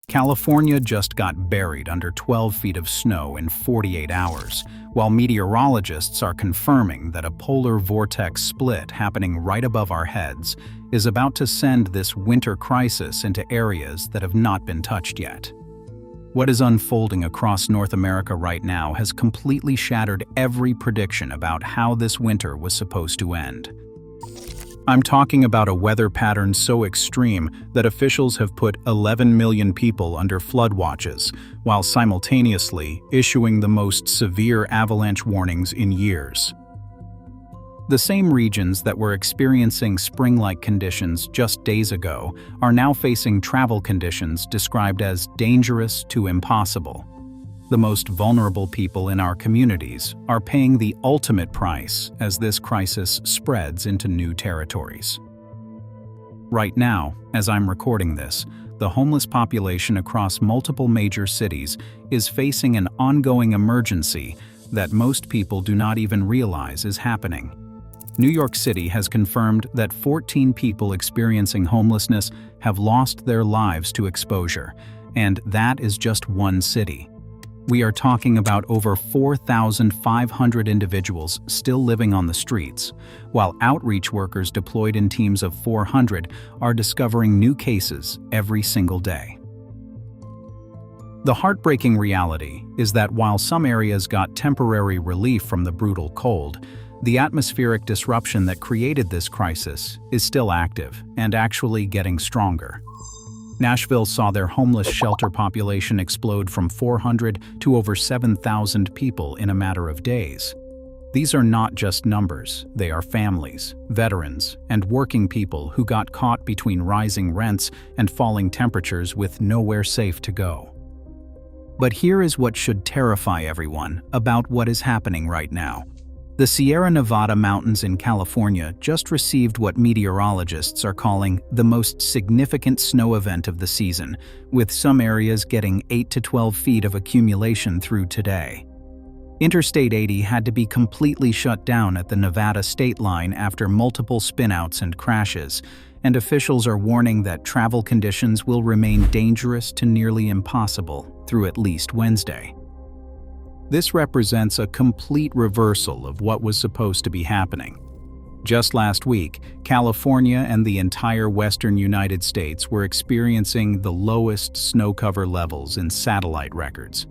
California just got buried under 12 feet of snow in 48 hours, while meteorologists are confirming that a polar vortex split happening right above our heads is about to send this winter crisis into areas that have not been touched yet. What is unfolding across North America right now has completely shattered every prediction about how this winter was supposed to end. I'm talking about a weather pattern so extreme that officials have put 11 million people under flood watches, while simultaneously issuing the most severe avalanche warnings in years. The same regions that were experiencing spring-like conditions just days ago are now facing travel conditions described as dangerous to impossible. The most vulnerable people in our communities are paying the ultimate price as this crisis spreads into new territories. Right now, as I'm recording this, the homeless population across multiple major cities is facing an ongoing emergency that most people do not even realize is happening. New York City has confirmed that 14 people experiencing homelessness have lost their lives to exposure, and that is just one city. We are talking about over 4,500 individuals still living on the streets, while outreach workers deployed in teams of 400 are discovering new cases every single day. The heartbreaking reality is that while some areas got temporary relief from the brutal cold, the atmospheric disruption that created this crisis is still active and actually getting stronger. Nashville saw their homeless shelter population explode from 400 to over 7,000 people in a matter of days. These are not just numbers, they are families, veterans, and working people who got caught between rising rents and falling temperatures with nowhere safe to go. But here is what should terrify everyone about what is happening right now. The Sierra Nevada mountains in California just received what meteorologists are calling the most significant snow event of the season, with some areas getting 8 to 12 feet of accumulation through today. Interstate 80 had to be completely shut down at the Nevada state line after multiple spinouts and crashes, and officials are warning that travel conditions will remain dangerous to nearly impossible through at least Wednesday. This represents a complete reversal of what was supposed to be happening. Just last week, California and the entire western United States were experiencing the lowest snow cover levels in satellite records.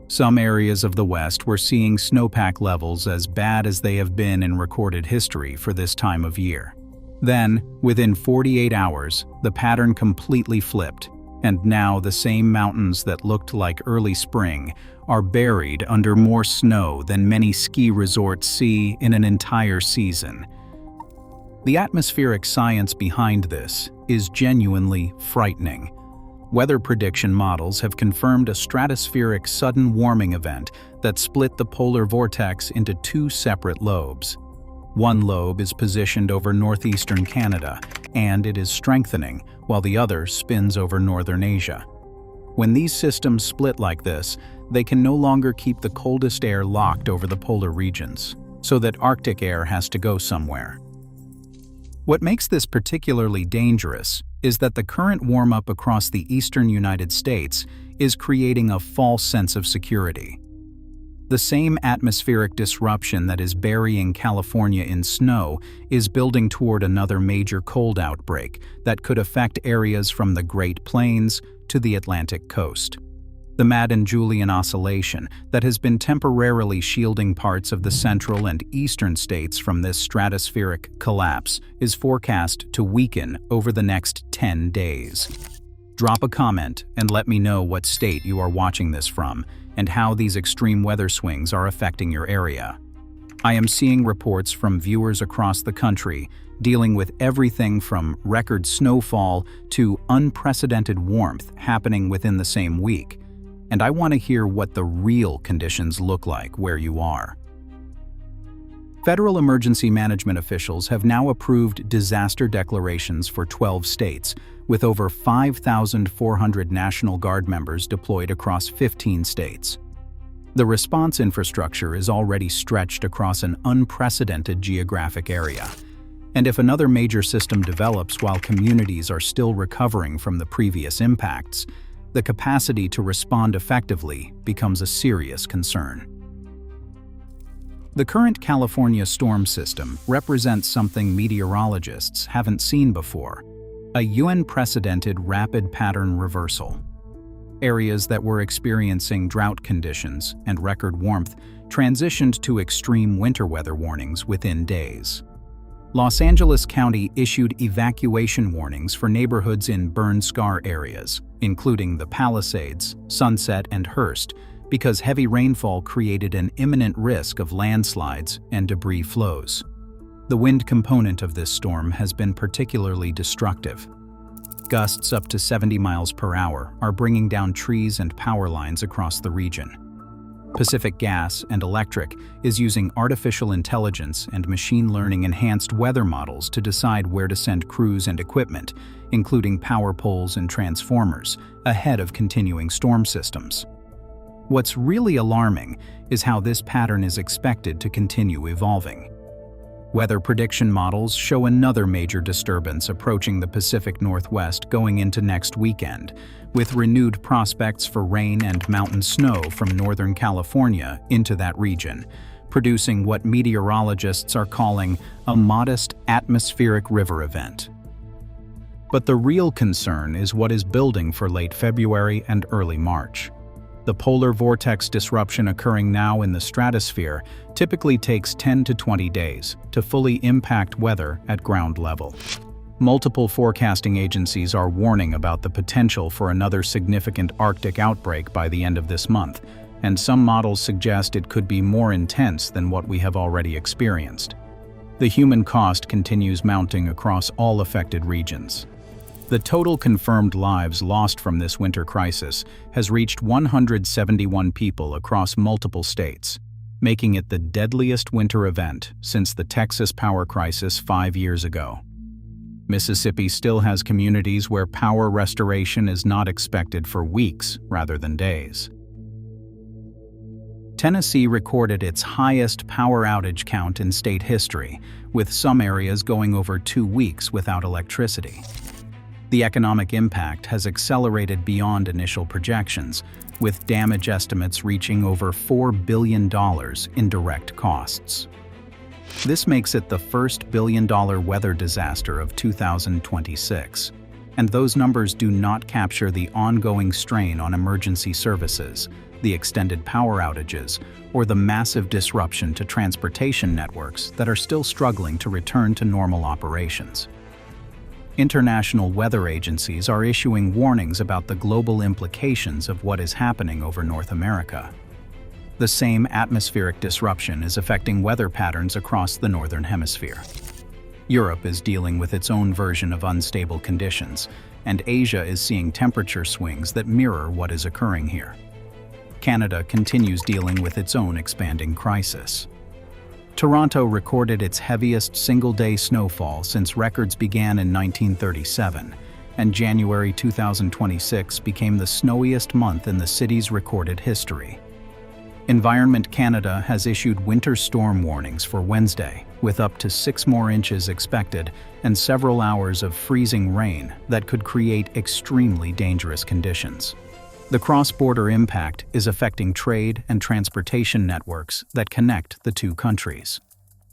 Some areas of the West were seeing snowpack levels as bad as they have been in recorded history for this time of year. Then, within 48 hours, the pattern completely flipped, and now the same mountains that looked like early spring are buried under more snow than many ski resorts see in an entire season. The atmospheric science behind this is genuinely frightening. Weather prediction models have confirmed a stratospheric sudden warming event that split the polar vortex into two separate lobes. One lobe is positioned over northeastern Canada, and it is strengthening, while the other spins over northern Asia. When these systems split like this, they can no longer keep the coldest air locked over the polar regions, so that Arctic air has to go somewhere. What makes this particularly dangerous is that the current warm-up across the eastern United States is creating a false sense of security. The same atmospheric disruption that is burying California in snow is building toward another major cold outbreak that could affect areas from the Great Plains to the Atlantic coast. The Madden-Julian Oscillation that has been temporarily shielding parts of the central and eastern states from this stratospheric collapse is forecast to weaken over the next 10 days. Drop a comment and let me know what state you are watching this from and how these extreme weather swings are affecting your area. I am seeing reports from viewers across the country dealing with everything from record snowfall to unprecedented warmth happening within the same week, and I want to hear what the real conditions look like where you are. Federal emergency management officials have now approved disaster declarations for 12 states, with over 5,400 National Guard members deployed across 15 states. The response infrastructure is already stretched across an unprecedented geographic area. And if another major system develops while communities are still recovering from the previous impacts, the capacity to respond effectively becomes a serious concern. The current California storm system represents something meteorologists haven't seen before: a UN-precedented rapid pattern reversal. Areas that were experiencing drought conditions and record warmth transitioned to extreme winter weather warnings within days. Los Angeles County issued evacuation warnings for neighborhoods in burn-scar areas, including the Palisades, Sunset, and Hearst, because heavy rainfall created an imminent risk of landslides and debris flows. The wind component of this storm has been particularly destructive. Gusts up to 70 miles per hour are bringing down trees and power lines across the region. Pacific Gas and Electric is using artificial intelligence and machine learning-enhanced weather models to decide where to send crews and equipment, including power poles and transformers, ahead of continuing storm systems. What's really alarming is how this pattern is expected to continue evolving. Weather prediction models show another major disturbance approaching the Pacific Northwest going into next weekend, with renewed prospects for rain and mountain snow from Northern California into that region, producing what meteorologists are calling a modest atmospheric river event. But the real concern is what is building for late February and early March. The polar vortex disruption occurring now in the stratosphere typically takes 10 to 20 days to fully impact weather at ground level. Multiple forecasting agencies are warning about the potential for another significant Arctic outbreak by the end of this month, and some models suggest it could be more intense than what we have already experienced. The human cost continues mounting across all affected regions. The total confirmed lives lost from this winter crisis has reached 171 people across multiple states, making it the deadliest winter event since the Texas power crisis 5 years ago. Mississippi still has communities where power restoration is not expected for weeks rather than days. Tennessee recorded its highest power outage count in state history, with some areas going over 2 weeks without electricity. The economic impact has accelerated beyond initial projections, with damage estimates reaching over $4 billion in direct costs. This makes it the first billion-dollar weather disaster of 2026, and those numbers do not capture the ongoing strain on emergency services, the extended power outages, or the massive disruption to transportation networks that are still struggling to return to normal operations. International weather agencies are issuing warnings about the global implications of what is happening over North America. The same atmospheric disruption is affecting weather patterns across the Northern Hemisphere. Europe is dealing with its own version of unstable conditions, and Asia is seeing temperature swings that mirror what is occurring here. Canada continues dealing with its own expanding crisis. Toronto recorded its heaviest single-day snowfall since records began in 1937, and January 2026 became the snowiest month in the city's recorded history. Environment Canada has issued winter storm warnings for Wednesday, with up to 6 more inches expected and several hours of freezing rain that could create extremely dangerous conditions. The cross-border impact is affecting trade and transportation networks that connect the two countries.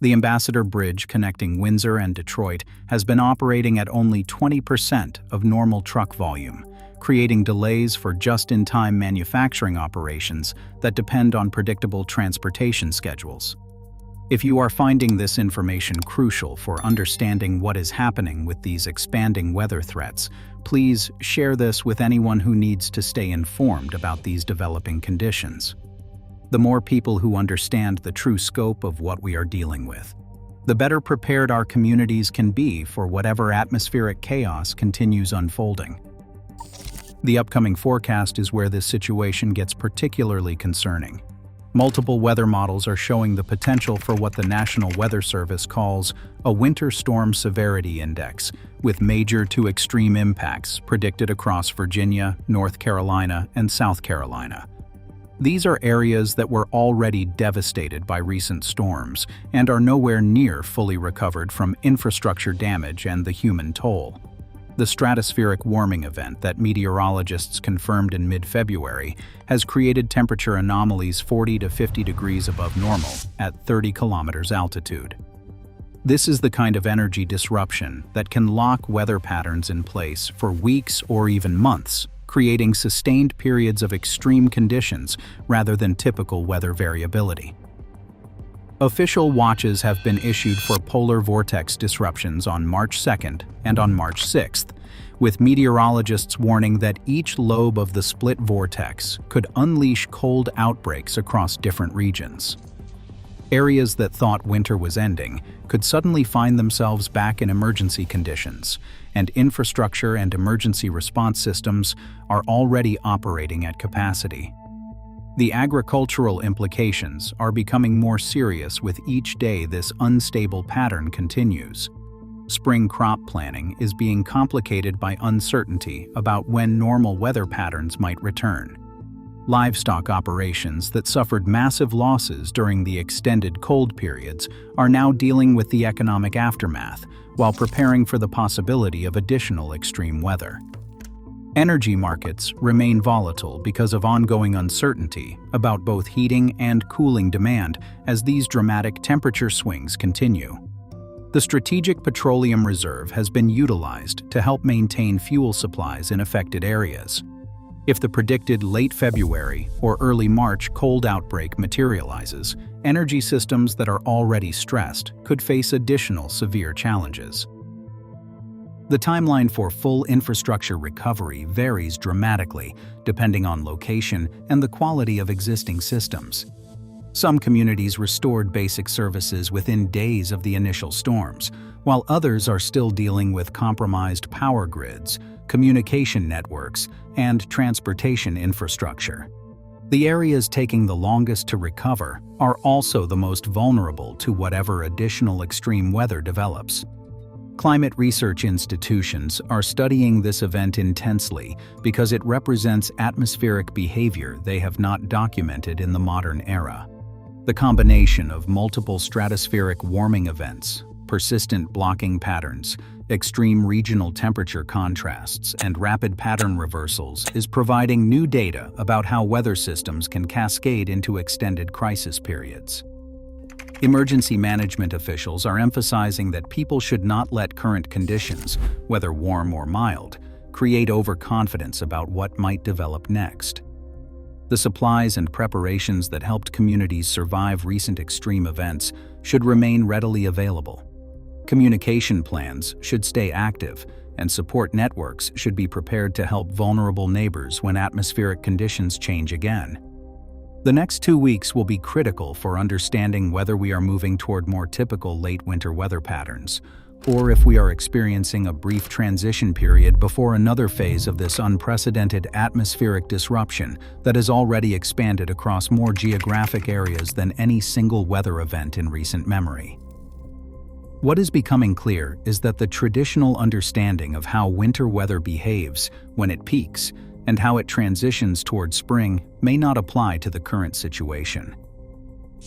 The Ambassador Bridge connecting Windsor and Detroit has been operating at only 20% of normal truck volume, creating delays for just-in-time manufacturing operations that depend on predictable transportation schedules. If you are finding this information crucial for understanding what is happening with these expanding weather threats, please share this with anyone who needs to stay informed about these developing conditions. The more people who understand the true scope of what we are dealing with, the better prepared our communities can be for whatever atmospheric chaos continues unfolding. The upcoming forecast is where this situation gets particularly concerning. Multiple weather models are showing the potential for what the National Weather Service calls a winter storm severity index, with major to extreme impacts predicted across Virginia, North Carolina, and South Carolina. These are areas that were already devastated by recent storms and are nowhere near fully recovered from infrastructure damage and the human toll. The stratospheric warming event that meteorologists confirmed in mid-February has created temperature anomalies 40 to 50 degrees above normal at 30 kilometers altitude. This is the kind of energy disruption that can lock weather patterns in place for weeks or even months, creating sustained periods of extreme conditions rather than typical weather variability. Official watches have been issued for polar vortex disruptions on March 2nd and on March 6th, with meteorologists warning that each lobe of the split vortex could unleash cold outbreaks across different regions. Areas that thought winter was ending could suddenly find themselves back in emergency conditions, and infrastructure and emergency response systems are already operating at capacity. The agricultural implications are becoming more serious with each day this unstable pattern continues. Spring crop planning is being complicated by uncertainty about when normal weather patterns might return. Livestock operations that suffered massive losses during the extended cold periods are now dealing with the economic aftermath while preparing for the possibility of additional extreme weather. Energy markets remain volatile because of ongoing uncertainty about both heating and cooling demand as these dramatic temperature swings continue. The Strategic Petroleum Reserve has been utilized to help maintain fuel supplies in affected areas. If the predicted late February or early March cold outbreak materializes, energy systems that are already stressed could face additional severe challenges. The timeline for full infrastructure recovery varies dramatically depending on location and the quality of existing systems. Some communities restored basic services within days of the initial storms, while others are still dealing with compromised power grids, communication networks, and transportation infrastructure. The areas taking the longest to recover are also the most vulnerable to whatever additional extreme weather develops. Climate research institutions are studying this event intensely because it represents atmospheric behavior they have not documented in the modern era. The combination of multiple stratospheric warming events, persistent blocking patterns, extreme regional temperature contrasts, and rapid pattern reversals is providing new data about how weather systems can cascade into extended crisis periods. Emergency management officials are emphasizing that people should not let current conditions, whether warm or mild, create overconfidence about what might develop next. The supplies and preparations that helped communities survive recent extreme events should remain readily available. Communication plans should stay active, and support networks should be prepared to help vulnerable neighbors when atmospheric conditions change again. The next 2 weeks will be critical for understanding whether we are moving toward more typical late winter weather patterns, or if we are experiencing a brief transition period before another phase of this unprecedented atmospheric disruption that has already expanded across more geographic areas than any single weather event in recent memory. What is becoming clear is that the traditional understanding of how winter weather behaves when it peaks and how it transitions toward spring may not apply to the current situation.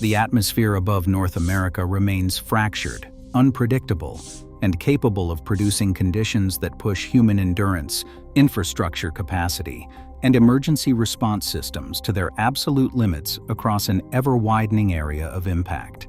The atmosphere above North America remains fractured, unpredictable, and capable of producing conditions that push human endurance, infrastructure capacity, and emergency response systems to their absolute limits across an ever-widening area of impact.